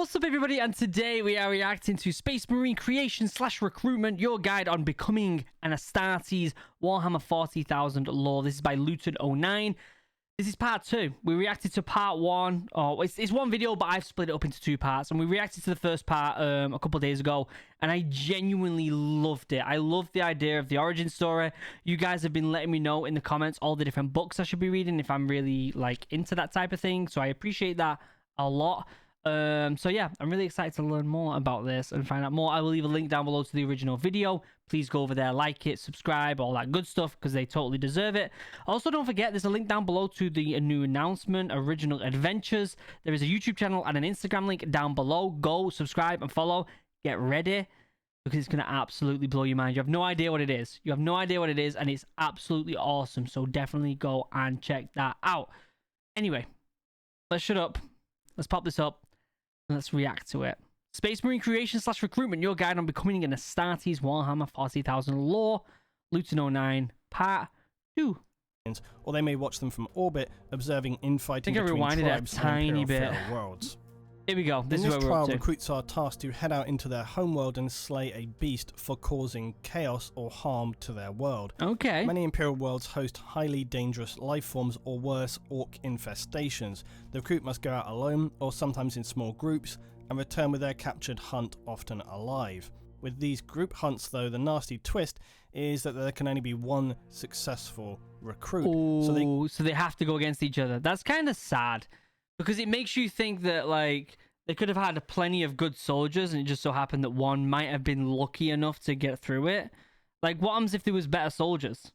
What's up, everybody? And today we are reacting to Space Marine Creation / Recruitment, your guide on becoming an Astartes Warhammer 40,000 lore. This is by LUETIN09. This is part 2. We reacted to part 1. Oh, it's one video, but I've split it up into 2 parts. And we reacted to the first part a couple days ago, and I genuinely loved it. I loved the idea of the origin story. You guys have been letting me know in the comments all the different books I should be reading if I'm really like into that type of thing. So I appreciate that a lot. So yeah, I'm really excited to learn more about this and find out more. I will leave a link down below to the original video. Please go over there, like it, subscribe, all that good stuff, because they totally deserve it. Also, don't forget, there's a link down below to the new announcement, Original Adventures. There is a YouTube channel and an Instagram link down below. Go, subscribe, and follow. Get ready, because it's going to absolutely blow your mind. You have no idea what it is. You have no idea what it is, and it's absolutely awesome. So definitely go and check that out. Anyway, let's shut up. Let's pop this up. Let's react to it. Space Marine Creation / Recruitment, your guide on becoming an Astartes Warhammer 40,000 lore. LUETIN09, part 2. Or they may watch them from orbit, observing infighting between tribes and imperial feral worlds. Here we go. This in is this where we're trial, up to. recruits are tasked to head out into their homeworld and slay a beast for causing chaos or harm to their world. Okay. Many imperial worlds host highly dangerous life forms or worse, orc infestations. The recruit must go out alone or sometimes in small groups and return with their captured hunt, often alive. With these group hunts, though, the nasty twist is that there can only be one successful recruit. Ooh, so they have to go against each other. That's kind of sad, because it makes you think that, like, they could have had plenty of good soldiers and it just so happened that one might have been lucky enough to get through it. Like, what happens if there was better soldiers?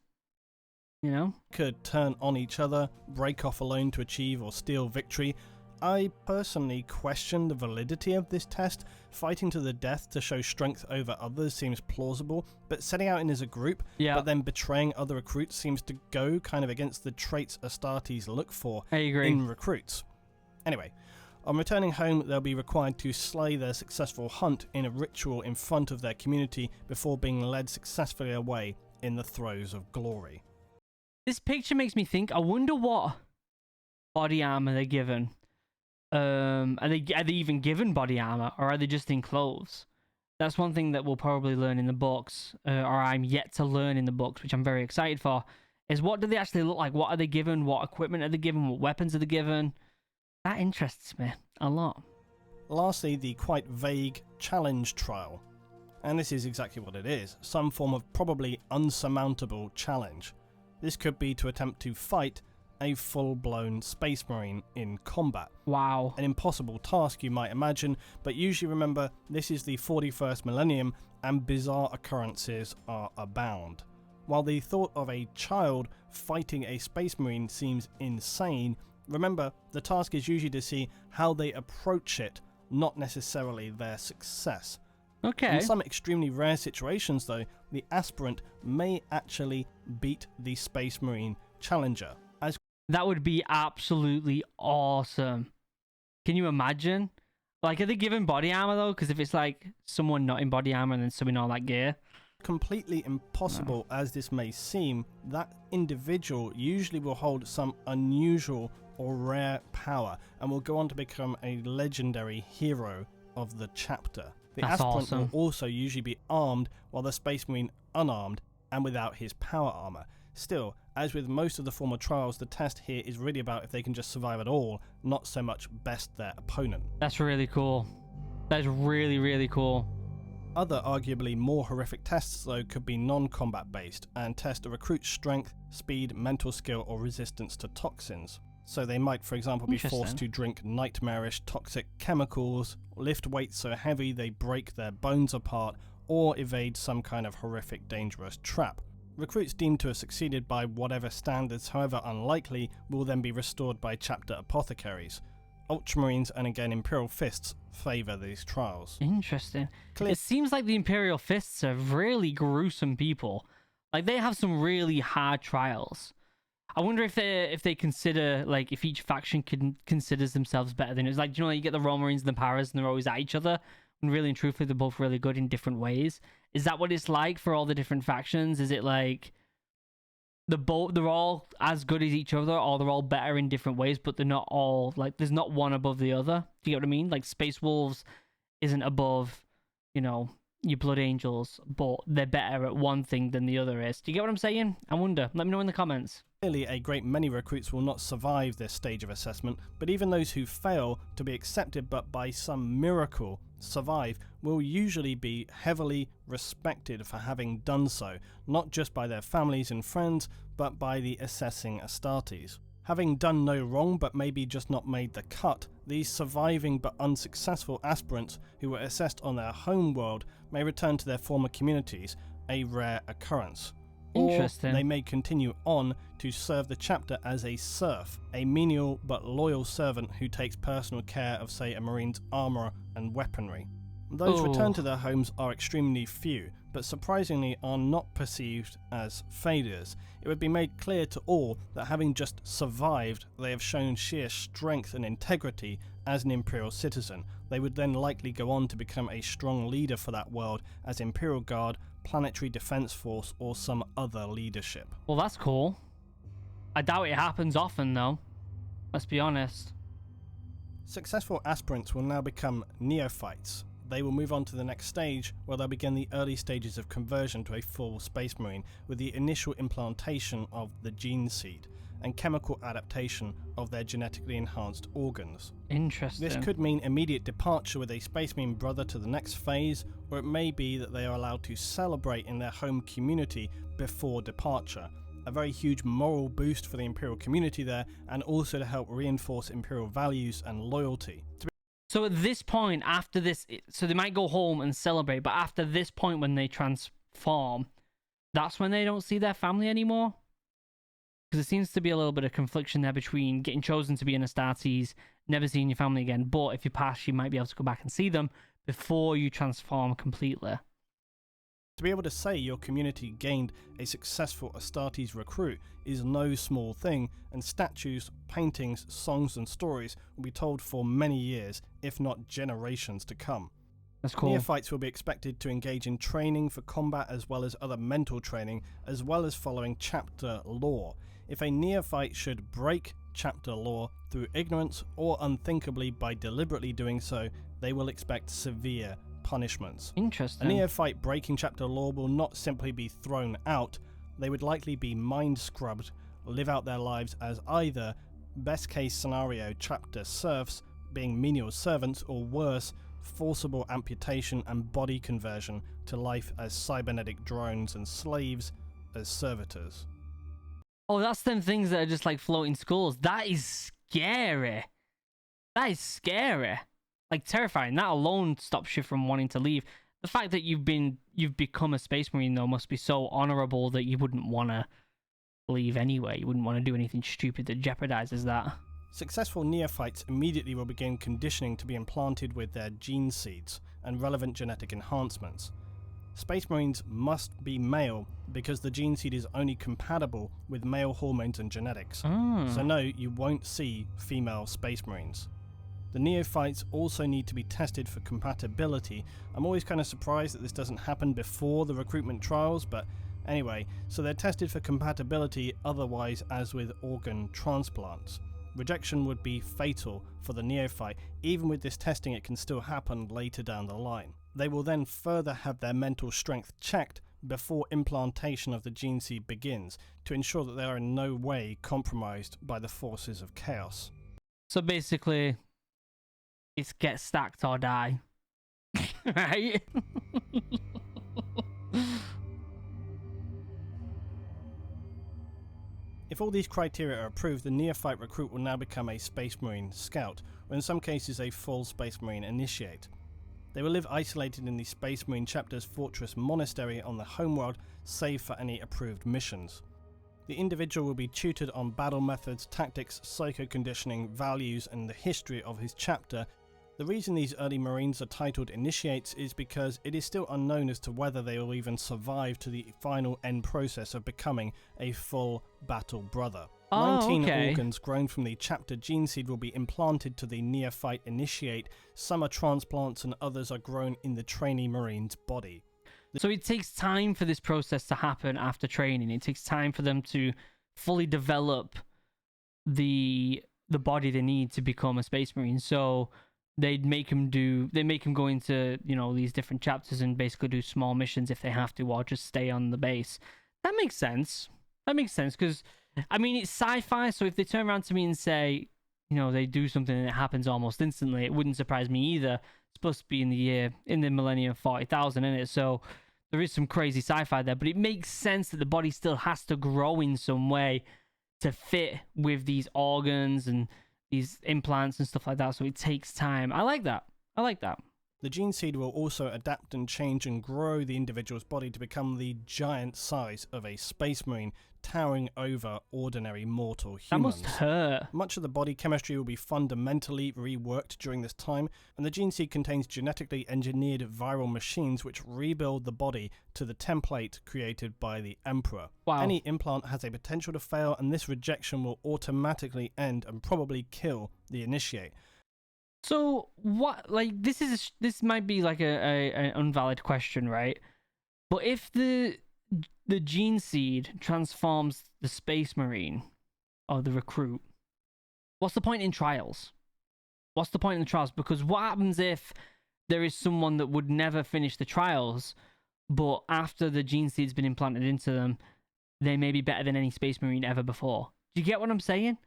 You know? Could turn on each other, break off alone to achieve or steal victory. I personally question the validity of this test. Fighting to the death to show strength over others seems plausible, but setting out in as a group, but then betraying other recruits seems to go kind of against the traits Astartes look for in recruits. Anyway, on returning home, they'll be required to slay their successful hunt in a ritual in front of their community before being led successfully away in the throes of glory. This picture makes me think, I wonder what body armor they're given. Are they even given body armor, or are they just in clothes? That's one thing that we'll probably learn in the books, or I'm yet to learn in the books, which I'm very excited for, is what do they actually look like? What are they given? What equipment are they given? What weapons are they given? That interests me a lot. Lastly, the quite vague challenge trial. And this is exactly what it is, some form of probably unsurmountable challenge. This could be to attempt to fight a full-blown space marine in combat. Wow. An impossible task, you might imagine, but usually remember, this is the 41st millennium and bizarre occurrences are abound. While the thought of a child fighting a space marine seems insane, remember, the task is usually to see how they approach it, not necessarily their success. Okay. In some extremely rare situations, though, the aspirant may actually beat the space marine challenger. That would be absolutely awesome. Can you imagine? Like, are they given body armor, though? Because if it's, like, someone not in body armor and then some in all that gear. Completely impossible as this may seem, that individual usually will hold some unusual or rare power and will go on to become a legendary hero of the chapter. The aspirant will also usually be armed, while the space marine unarmed and without his power armor. Still, as with most of the former trials, the test here is really about if they can just survive at all, not so much best their opponent. That's really cool. That's really, really cool. Other arguably more horrific tests, though, could be non-combat based and test a recruit's strength, speed, mental skill, or resistance to toxins. So they might, for example, be forced to drink nightmarish toxic chemicals, lift weights so heavy they break their bones apart, or evade some kind of horrific dangerous trap. Recruits deemed to have succeeded by whatever standards, however unlikely, will then be restored by chapter apothecaries. Ultramarines and again Imperial Fists favour these trials. Interesting. It seems like the Imperial Fists are really gruesome people. Like, they have some really hard trials. I wonder if they consider, like, if each faction considers themselves better than it's like, you know, you get the Royal Marines and the Paras and they're always at each other. And really and truthfully, they're both really good in different ways. Is that what it's like for all the different factions? Is it like they're all as good as each other, or they're all better in different ways, but they're not all like, there's not one above the other. Do you get what I mean? Like Space Wolves isn't above, you know, your Blood Angels, but they're better at one thing than the other is. Do you get what I'm saying? I wonder. Let me know in the comments. Clearly, a great many recruits will not survive this stage of assessment, but even those who fail to be accepted but by some miracle survive will usually be heavily respected for having done so, not just by their families and friends, but by the assessing Astartes. Having done no wrong but maybe just not made the cut, these surviving but unsuccessful aspirants who were assessed on their home world may return to their former communities, a rare occurrence. Interesting. Or they may continue on to serve the chapter as a serf, a menial but loyal servant who takes personal care of, say, a Marine's armour and weaponry. Those returned to their homes are extremely few, but surprisingly are not perceived as failures. It would be made clear to all that having just survived, they have shown sheer strength and integrity as an Imperial citizen. They would then likely go on to become a strong leader for that world as Imperial Guard, Planetary Defense Force, or some other leadership. Well, that's cool. I doubt it happens often, though. Let's be honest. Successful aspirants will now become Neophytes. They will move on to the next stage, where they'll begin the early stages of conversion to a full Space Marine with the initial implantation of the gene seed and chemical adaptation of their genetically enhanced organs. Interesting. This could mean immediate departure with a Space Marine brother to the next phase, or it may be that they are allowed to celebrate in their home community before departure. A very huge moral boost for the Imperial community there, and also to help reinforce Imperial values and loyalty. So at this point, after this, so they might go home and celebrate, but after this point when they transform, that's when they don't see their family anymore? Because there seems to be a little bit of confliction there between getting chosen to be an Astartes, never seeing your family again, but if you pass, you might be able to go back and see them before you transform completely. To be able to say your community gained a successful Astartes recruit is no small thing, and statues, paintings, songs and stories will be told for many years, if not generations to come. That's cool. Neophytes will be expected to engage in training for combat as well as other mental training, as well as following chapter lore. If a neophyte should break chapter lore through ignorance or unthinkably by deliberately doing so, they will expect severe punishments. Interesting. A neophyte breaking chapter lore will not simply be thrown out, they would likely be mind scrubbed, live out their lives as either, best case scenario, chapter serfs, being menial servants, or worse, forcible amputation and body conversion to life as cybernetic drones and slaves as servitors. Oh, that's them things that are just like floating skulls. That is scary. That is scary. Like terrifying. That alone stops you from wanting to leave. The fact that you've become a Space Marine though must be so honorable that you wouldn't want to leave anyway. You wouldn't want to do anything stupid that jeopardizes that. Successful neophytes immediately will begin conditioning to be implanted with their gene seeds and relevant genetic enhancements. Space Marines must be male because the gene seed is only compatible with male hormones and genetics. So no, you won't see female Space Marines. The neophytes also need to be tested for compatibility. I'm always kind of surprised that this doesn't happen before the recruitment trials, but anyway, so they're tested for compatibility, otherwise as with organ transplants. Rejection would be fatal for the neophyte. Even with this testing, it can still happen later down the line. They will then further have their mental strength checked before implantation of the gene seed begins, to ensure that they are in no way compromised by the forces of chaos. So basically, it's get stacked or die. Right? If all these criteria are approved, the neophyte recruit will now become a Space Marine scout, or in some cases a full Space Marine initiate. They will live isolated in the Space Marine chapter's fortress monastery on the homeworld, save for any approved missions. The individual will be tutored on battle methods, tactics, psycho-conditioning, values, and the history of his chapter. The reason these early Marines are titled Initiates is because it is still unknown as to whether they will even survive to the final end process of becoming a full battle brother. 19 organs grown from the chapter gene seed will be implanted to the Neophyte Initiate. Some are transplants and others are grown in the trainee Marine's body. So it takes time for this process to happen after training. It takes time for them to fully develop the body they need to become a Space Marine. So they make them go into, you know, these different chapters and basically do small missions if they have to, or just stay on the base. That makes sense. Because I mean, it's sci-fi, so if they turn around to me and say, you know, they do something and it happens almost instantly, it wouldn't surprise me either. It's supposed to be in the millennium 40,000, isn't it? So there is some crazy sci-fi there, but it makes sense that the body still has to grow in some way to fit with these organs and these implants and stuff like that. So it takes time. I like that. The gene seed will also adapt and change and grow the individual's body to become the giant size of a Space Marine, towering over ordinary mortal humans. That must hurt. Much of the body chemistry will be fundamentally reworked during this time, and the gene seed contains genetically engineered viral machines which rebuild the body to the template created by the Emperor. Wow. Any implant has a potential to fail, and this rejection will automatically end and probably kill the initiate. So what? Like, this might be like an invalid question, right? But if the gene seed transforms the Space Marine or the recruit, what's the point in trials? Because what happens if there is someone that would never finish the trials, but after the gene seed's been implanted into them, they may be better than any Space Marine ever before? Do you get what I'm saying?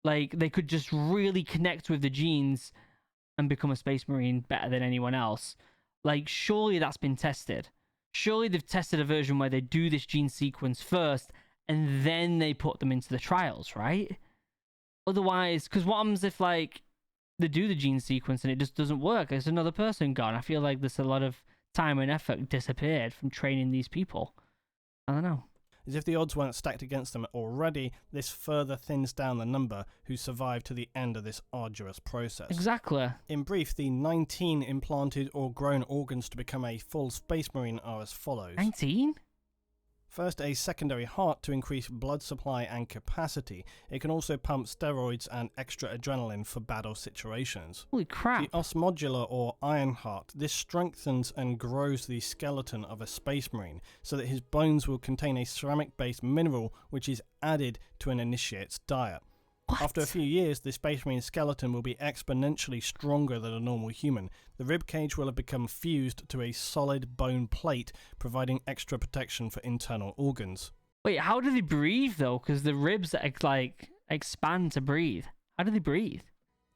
Like, they could just really connect with the genes and become a Space Marine better than anyone else. Like, surely that's been tested. Surely they've tested a version where they do this gene sequence first and then they put them into the trials, right? Otherwise, because what happens if, like, they do the gene sequence and it just doesn't work? There's another person gone. I feel like there's a lot of time and effort disappeared from training these people. I don't know. As if the odds weren't stacked against them already, this further thins down the number who survive to the end of this arduous process. Exactly. In brief, the 19 implanted or grown organs to become a full Space Marine are as follows. 19? First, a secondary heart to increase blood supply and capacity. It can also pump steroids and extra adrenaline for battle situations. Holy crap. The os modular or iron heart. This strengthens and grows the skeleton of a Space Marine so that his bones will contain a ceramic-based mineral which is added to an initiate's diet. What? After a few years, the Space Marine skeleton will be exponentially stronger than a normal human. The ribcage will have become fused to a solid bone plate, providing extra protection for internal organs. Wait, how do they breathe, though? Because the ribs, like, expand to breathe. How do they breathe?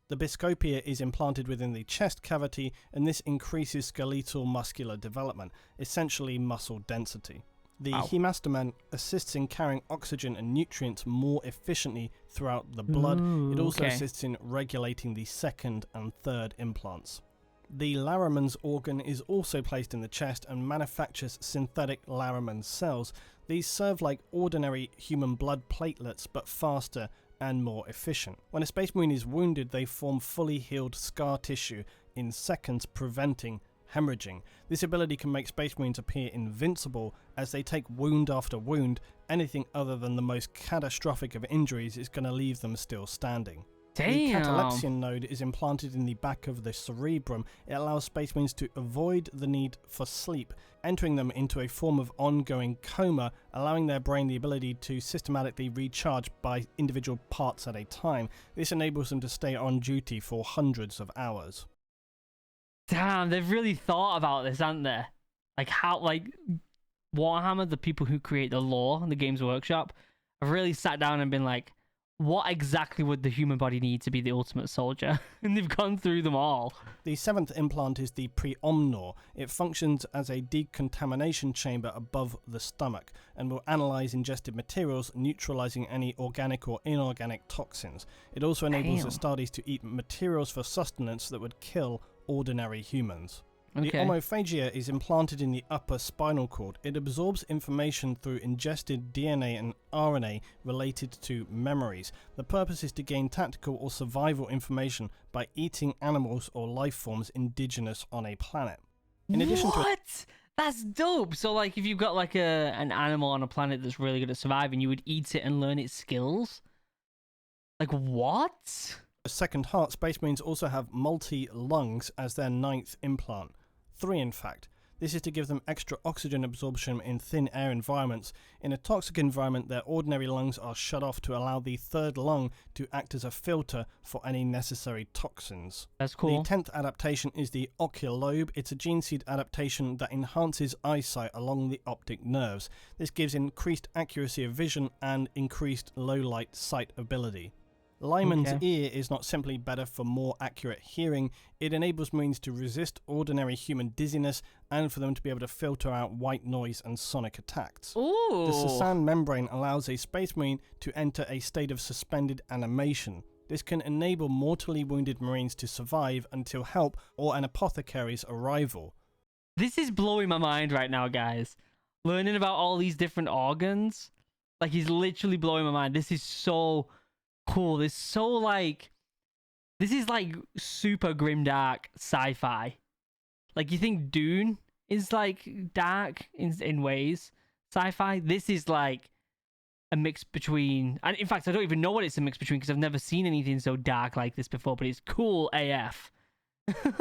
The biscopia is implanted within the chest cavity, and this increases skeletal muscular development, essentially muscle density. The hemastoman assists in carrying oxygen and nutrients more efficiently throughout the blood. It also assists in regulating the second and third implants. The Larraman's organ is also placed in the chest and manufactures synthetic Larraman cells. These serve like ordinary human blood platelets, but faster and more efficient. When a Space Marine is wounded, they form fully healed scar tissue in seconds, preventing hemorrhaging. This ability can make Space Marines appear invincible as they take wound after wound. Anything other than the most catastrophic of injuries is going to leave them still standing. Damn. The catalepsian node is implanted in the back of the cerebrum. It allows Space Marines to avoid the need for sleep, entering them into a form of ongoing coma, allowing their brain the ability to systematically recharge by individual parts at a time. This enables them to stay on duty for hundreds of hours. Damn, they've really thought about this, haven't they? Like, how, like, Warhammer, the people who create the lore in the Games Workshop, have really sat down and been like, what exactly would the human body need to be the ultimate soldier? And they've gone through them all. The seventh implant is the preomnor. It functions as a decontamination chamber above the stomach and will analyze ingested materials, neutralizing any organic or inorganic toxins. It also enables Astartes to eat materials for sustenance that would kill ordinary humans. The homophagia is implanted in the upper spinal cord. It absorbs information through ingested DNA and RNA related to memories. The purpose is to gain tactical or survival information by eating animals or life forms indigenous on a planet. In addition That's dope. So, like, if you've got, like, an animal on a planet that's really good at surviving, you would eat it and learn its skills? Like, what? A second heart, Space Marines also have multi-lungs as their ninth implant. 3 in fact. This is to give them extra oxygen absorption in thin air environments. In a toxic environment, their ordinary lungs are shut off to allow the third lung to act as a filter for any necessary toxins. That's cool. The 10th adaptation is the ocular lobe. It's a gene seed adaptation that enhances eyesight along the optic nerves. This gives increased accuracy of vision and increased low light sight ability. Lyman's ear is not simply better for more accurate hearing, it enables Marines to resist ordinary human dizziness and for them to be able to filter out white noise and sonic attacks. Ooh. The Sasan membrane allows a Space Marine to enter a state of suspended animation. This can enable mortally wounded Marines to survive until help or an apothecary's arrival. This is blowing my mind right now, guys. Learning about all these different organs, like, he's literally blowing my mind. This is so cool. This is like super grimdark sci-fi. Like, you think Dune is like dark in ways, sci-fi. This is like a mix between, and in fact I don't even know what it's a mix between because I've never seen anything so dark like this before, but it's cool AF.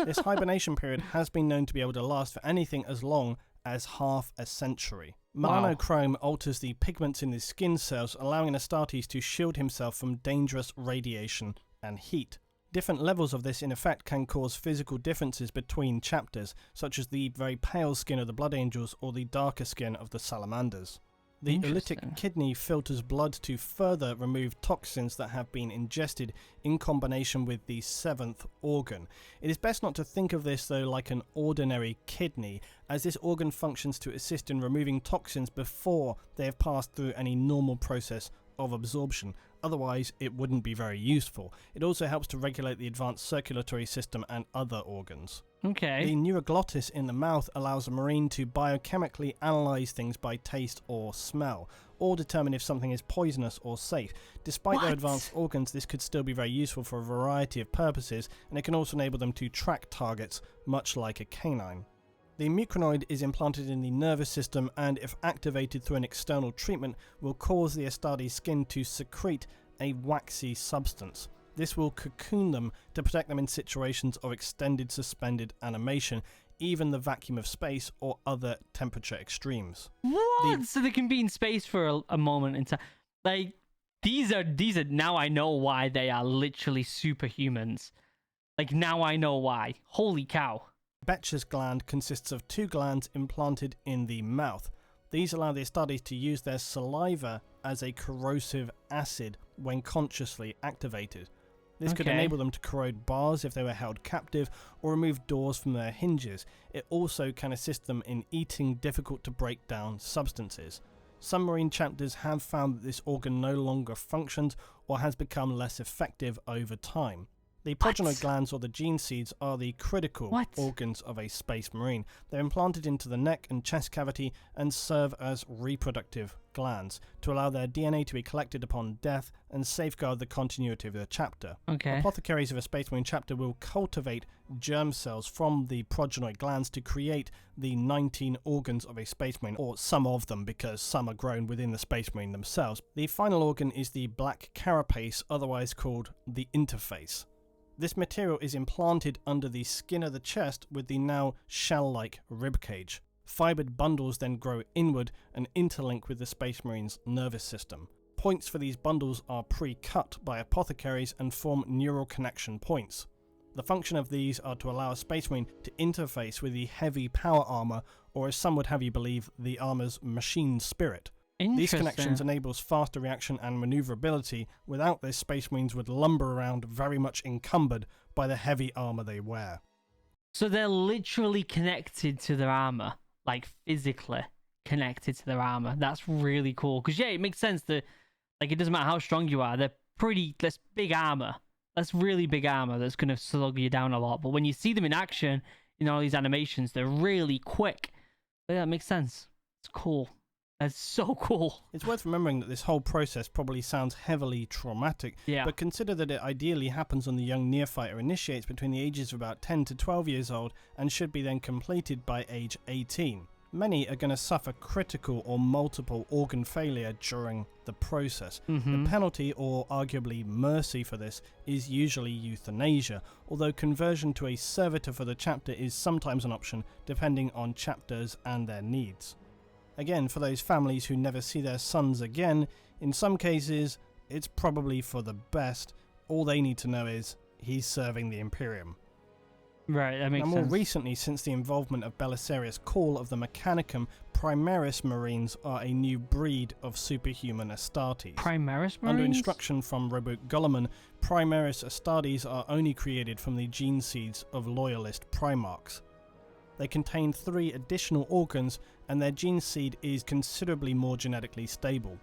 This hibernation period has been known to be able to last for anything as long as half a century. Melanochrome alters the pigments in the skin cells, allowing Astartes to shield himself from dangerous radiation and heat. Different levels of this in effect can cause physical differences between chapters, such as the very pale skin of the Blood Angels or the darker skin of the Salamanders. The lytic kidney filters blood to further remove toxins that have been ingested in combination with the 7th organ. It is best not to think of this though like an ordinary kidney, as this organ functions to assist in removing toxins before they have passed through any normal process of absorption. Otherwise, it wouldn't be very useful. It also helps to regulate the advanced circulatory system and other organs. Okay. The neuroglottis in the mouth allows a Marine to biochemically analyze things by taste or smell, or determine if something is poisonous or safe. Despite their advanced organs, this could still be very useful for a variety of purposes, and it can also enable them to track targets, much like a canine. The muconoid is implanted in the nervous system and, if activated through an external treatment, will cause the Astartes skin to secrete a waxy substance. This will cocoon them to protect them in situations of extended suspended animation, even the vacuum of space or other temperature extremes. What? So they can be in space for a moment in time. Like, these are now I know why they are literally superhumans. Like, now I know why. Holy cow. Betcher's gland consists of 2 glands implanted in the mouth. These allow the Astartes to use their saliva as a corrosive acid when consciously activated. This could enable them to corrode bars if they were held captive or remove doors from their hinges. It also can assist them in eating difficult to break down substances. Some Marine chapters have found that this organ no longer functions or has become less effective over time. The progeroid glands, or the gene seeds, are the critical organs of a Space Marine. They're implanted into the neck and chest cavity and serve as reproductive glands to allow their DNA to be collected upon death and safeguard the continuity of the chapter. Apothecaries of a Space Marine chapter will cultivate germ cells from the progeroid glands to create the 19 organs of a Space Marine, or some of them because some are grown within the Space Marine themselves. The final organ is the black carapace, otherwise called the interface. This material is implanted under the skin of the chest with the now shell-like ribcage. Fibred bundles then grow inward and interlink with the Space Marine's nervous system. Points for these bundles are pre-cut by apothecaries and form neural connection points. The function of these are to allow a Space Marine to interface with the heavy power armor, or as some would have you believe, the armor's machine spirit. These connections enables faster reaction and maneuverability. Without this, Space Marines would lumber around very much encumbered by the heavy armor they wear. So they're literally connected to their armor, like physically connected to their armor. That's really cool. Because yeah, it makes sense that, like, it doesn't matter how strong you are, that's big armor. That's really big armor that's going to slug you down a lot. But when you see them in action in all these animations, they're really quick. But yeah, that makes sense. It's cool. That's so cool. It's worth remembering that this whole process probably sounds heavily traumatic, but consider that it ideally happens on the young Neophyte or initiates between the ages of about 10 to 12 years old and should be then completed by age 18. many are going to suffer critical or multiple organ failure during the process. The penalty, or arguably mercy for this, is usually euthanasia, although conversion to a servitor for the chapter is sometimes an option depending on chapters and their needs. Again, for those families who never see their sons again, in some cases it's probably for the best. All they need to know is he's serving the Imperium. Right, that makes sense. sense. More recently, since the involvement of Belisarius' call of the Mechanicum, Primaris Marines are a new breed of superhuman Astartes. Primaris Marines? Under instruction from Robert Gulliman, Primaris Astartes are only created from the gene seeds of loyalist Primarchs. They contain 3 additional organs, and their gene seed is considerably more genetically stable.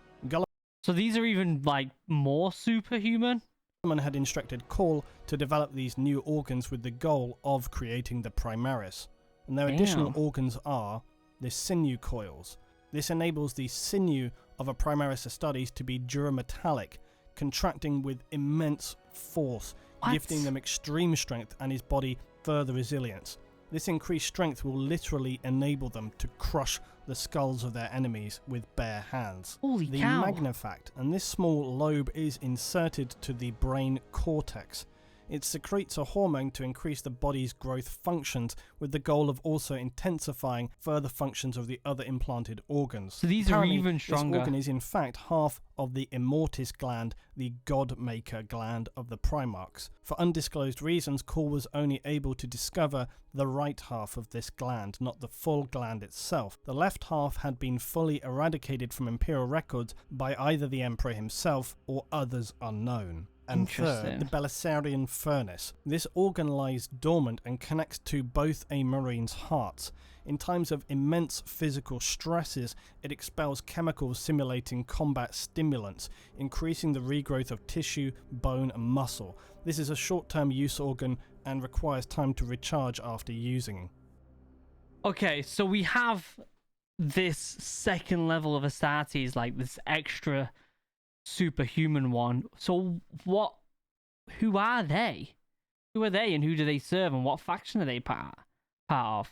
So these are even, like, more superhuman? Gulliman had instructed Call to develop these new organs with the goal of creating the Primaris. And their additional organs are the sinew coils. This enables the sinew of a Primaris Astartes to be durametallic, contracting with immense force, gifting them extreme strength and his body further resilience. This increased strength will literally enable them to crush the skulls of their enemies with bare hands. Holy cow. The magnifact, and this small lobe is inserted to the brain cortex. It secretes a hormone to increase the body's growth functions, with the goal of also intensifying further functions of the other implanted organs. So these Apparently, are even stronger. This organ is in fact half of the immortis gland, the god-maker gland of the Primarchs. For undisclosed reasons, Call was only able to discover the right half of this gland, not the full gland itself. The left half had been fully eradicated from Imperial records by either the Emperor himself or others unknown. And third, the Belisarian furnace. This organ lies dormant and connects to both a Marine's hearts. In times of immense physical stresses, it expels chemicals simulating combat stimulants, increasing the regrowth of tissue, bone and muscle. This is a short-term use organ and requires time to recharge after using. Okay, so we have this second level of Astartes, like this extra superhuman one. So who are they? Who are they, and who do they serve, and what faction are they part of?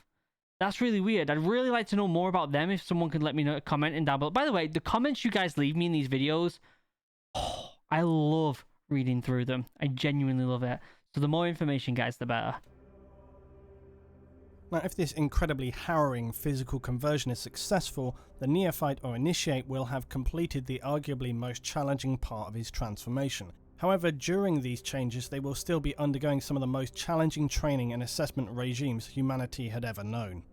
That's really weird. I'd really like to know more about them. If someone could let me know, commenting down below. By the way, the comments you guys leave me in these videos, I love reading through them. I genuinely love it. So the more information, guys, the better. Now, if this incredibly harrowing physical conversion is successful, the Neophyte or Initiate will have completed the arguably most challenging part of his transformation. However, during these changes, they will still be undergoing some of the most challenging training and assessment regimes humanity had ever known.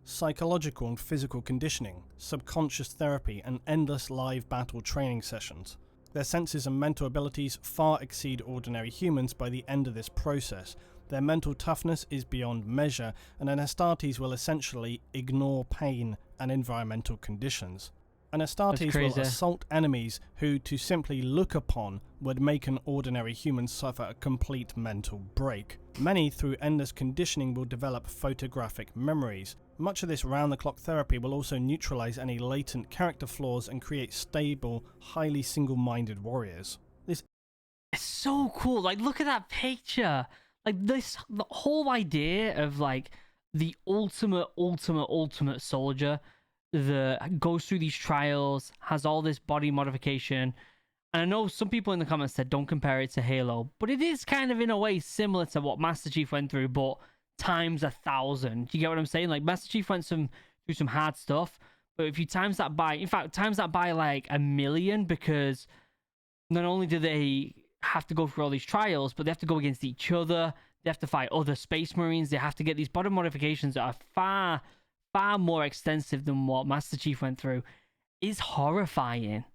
Psychological and physical conditioning, subconscious therapy, and endless live battle training sessions. Their senses and mental abilities far exceed ordinary humans by the end of this process. Their mental toughness is beyond measure, and an Astartes will essentially ignore pain and environmental conditions. An Astartes will assault enemies who, to simply look upon, would make an ordinary human suffer a complete mental break. Many, through endless conditioning, will develop photographic memories. Much of this round-the-clock therapy will also neutralize any latent character flaws and create stable, highly single-minded warriors. This is so cool. Like, look at that picture. Like, the whole idea of, like, the ultimate soldier that goes through these trials, has all this body modification. And I know some people in the comments said don't compare it to Halo, but it is kind of in a way similar to what Master Chief went through, but times 1,000. Do you get what I'm saying? Like, Master Chief went through some hard stuff, but if you times that by, in fact, times that by like 1,000,000, because not only do they have to go through all these trials, but they have to go against each other. They have to fight other Space Marines. They have to get these body modifications that are far more extensive than what Master Chief went through. Is horrifying.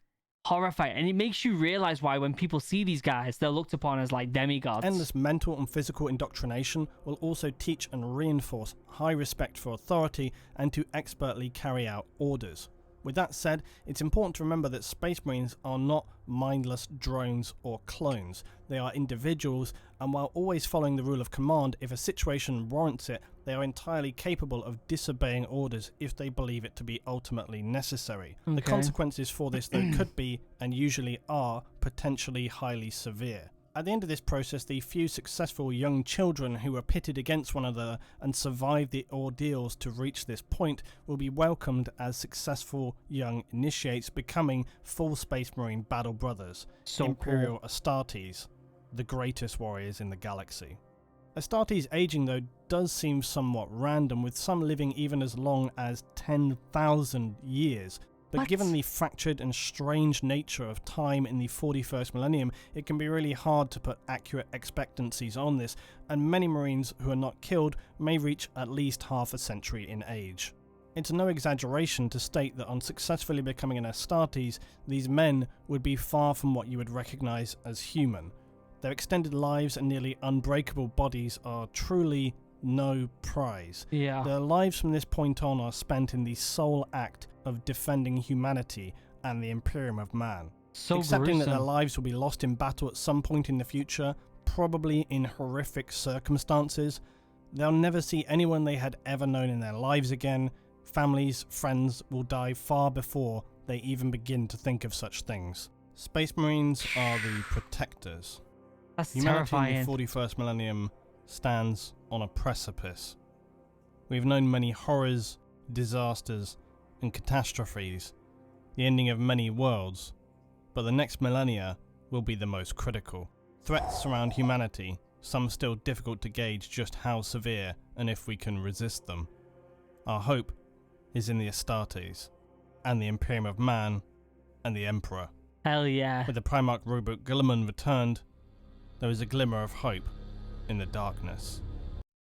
And it makes you realize why when people see these guys, they're looked upon as like demigods. Endless mental and physical indoctrination will also teach and reinforce high respect for authority and to expertly carry out orders. With that said, it's important to remember that Space Marines are not mindless drones or clones. They are individuals, and while always following the rule of command, if a situation warrants it, they are entirely capable of disobeying orders if they believe it to be ultimately necessary. The consequences for this, though, could be, and usually are, potentially highly severe. At the end of this process, the few successful young children who were pitted against one another and survived the ordeals to reach this point will be welcomed as successful young initiates, becoming full Space Marine battle brothers, So Imperial cool. Astartes, the greatest warriors in the galaxy. Astartes' aging, though, does seem somewhat random, with some living even as long as 10,000 years. But What? given the fractured and strange nature of time in the 41st millennium, it can be really hard to put accurate expectancies on this, and many Marines who are not killed may reach at least half a century in age. It's no exaggeration to state that on successfully becoming an Astartes, these men would be far from what you would recognise as human. Their extended lives and nearly unbreakable bodies are truly no prize. Yeah. Their lives from this point on are spent in the sole act of defending humanity and the Imperium of Man. So Accepting that their gruesome. lives will be lost in battle at some point in the future, probably in horrific circumstances, they'll never see anyone they had ever known in their lives again. Families, friends will die far before they even begin to think of such things. Space Marines are the protectors. That's Humanity terrifying. in the 41st millennium stands on a precipice. We've known many horrors, disasters, and catastrophes, the ending of many worlds, but the next millennia will be the most critical. Threats surround humanity, some still difficult to gauge just how severe and if we can resist them. Our hope is in the Astartes, and the Imperium of Man, and the Emperor. Hell yeah. With the Primarch rulebook Guilliman returned, there is a glimmer of hope in the darkness.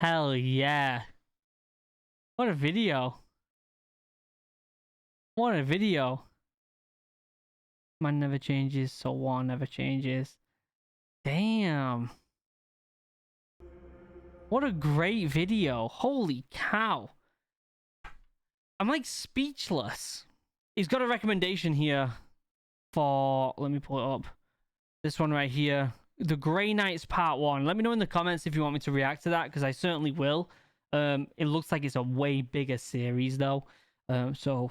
Hell yeah. What a video. What a video. Man never changes, so war never changes. Damn. What a great video. Holy cow. I'm like speechless. He's got a recommendation here for, let me pull it up. This one right here. The Grey Knights Part 1. Let me know in the comments if you want me to react to that, because I certainly will. It looks like it's a way bigger series though. So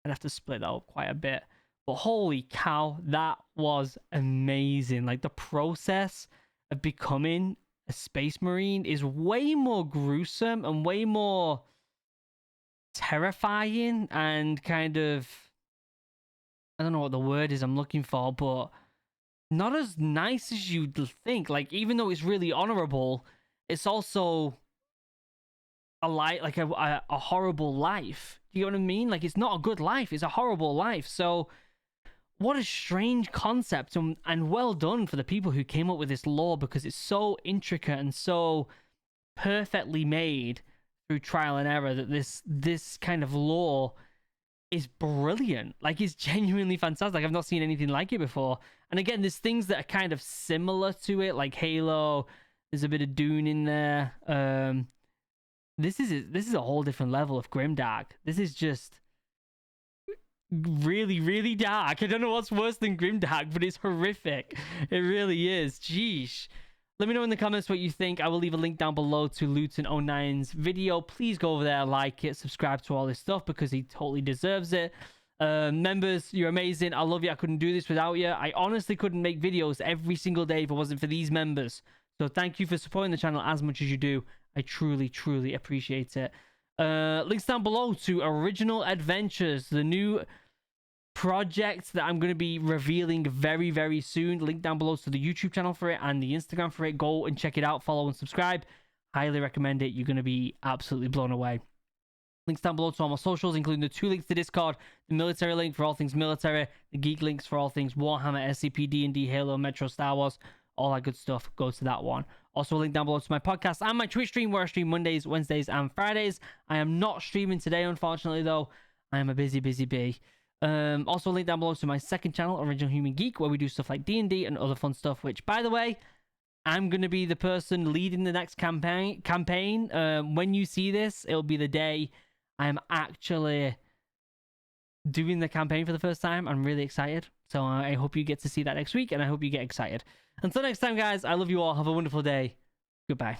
I'd have to split that up quite a bit. But holy cow, that was amazing. Like, the process of becoming a Space Marine is way more gruesome and way more terrifying and kind of, I don't know what the word is I'm looking for, but not as nice as you'd think. Like, even though it's really honorable, it's also a horrible life. Do you know what I mean? Like, it's not a good life, it's a horrible life. So what a strange concept, and well done for the people who came up with this lore, because it's so intricate and so perfectly made through trial and error that this kind of lore is brilliant. Like, it's genuinely fantastic. I've not seen anything like it before. And again, there's things that are kind of similar to it, like Halo. There's a bit of Dune in there. This is a whole different level of grimdark. This is just really, really dark. I don't know what's worse than grimdark, but it's horrific. It really is. Jeesh. Let me know in the comments what you think. I will leave a link down below to LUETIN09's video. Please go over there, like it, subscribe to all this stuff, because he totally deserves it. Members, you're amazing. I love you. I couldn't do this without you. I honestly couldn't make videos every single day if it wasn't for these members. So thank you for supporting the channel as much as you do. I truly, truly appreciate it. Links down below to Original Adventures, the new project that I'm going to be revealing very, very soon. Link down below to the YouTube channel for it and the Instagram for it. Go and check it out. Follow and subscribe. Highly recommend it. You're going to be absolutely blown away. Links down below to all my socials, including the 2 links to Discord, the military link for all things military, the geek links for all things Warhammer, SCP, D&D, Halo, Metro, Star Wars, all that good stuff. Go to that one. Also, a link down below to my podcast and my Twitch stream, where I stream Mondays, Wednesdays, and Fridays. I am not streaming today, unfortunately, though. I am a busy, busy bee. Also, a link down below to my second channel, Original Human Geek, where we do stuff like D&D and other fun stuff, which, by the way, I'm going to be the person leading the next campaign. When you see this, it'll be the day I'm actually doing the campaign for the first time. I'm really excited. So I hope you get to see that next week, and I hope you get excited. Until next time, guys, I love you all. Have a wonderful day. Goodbye.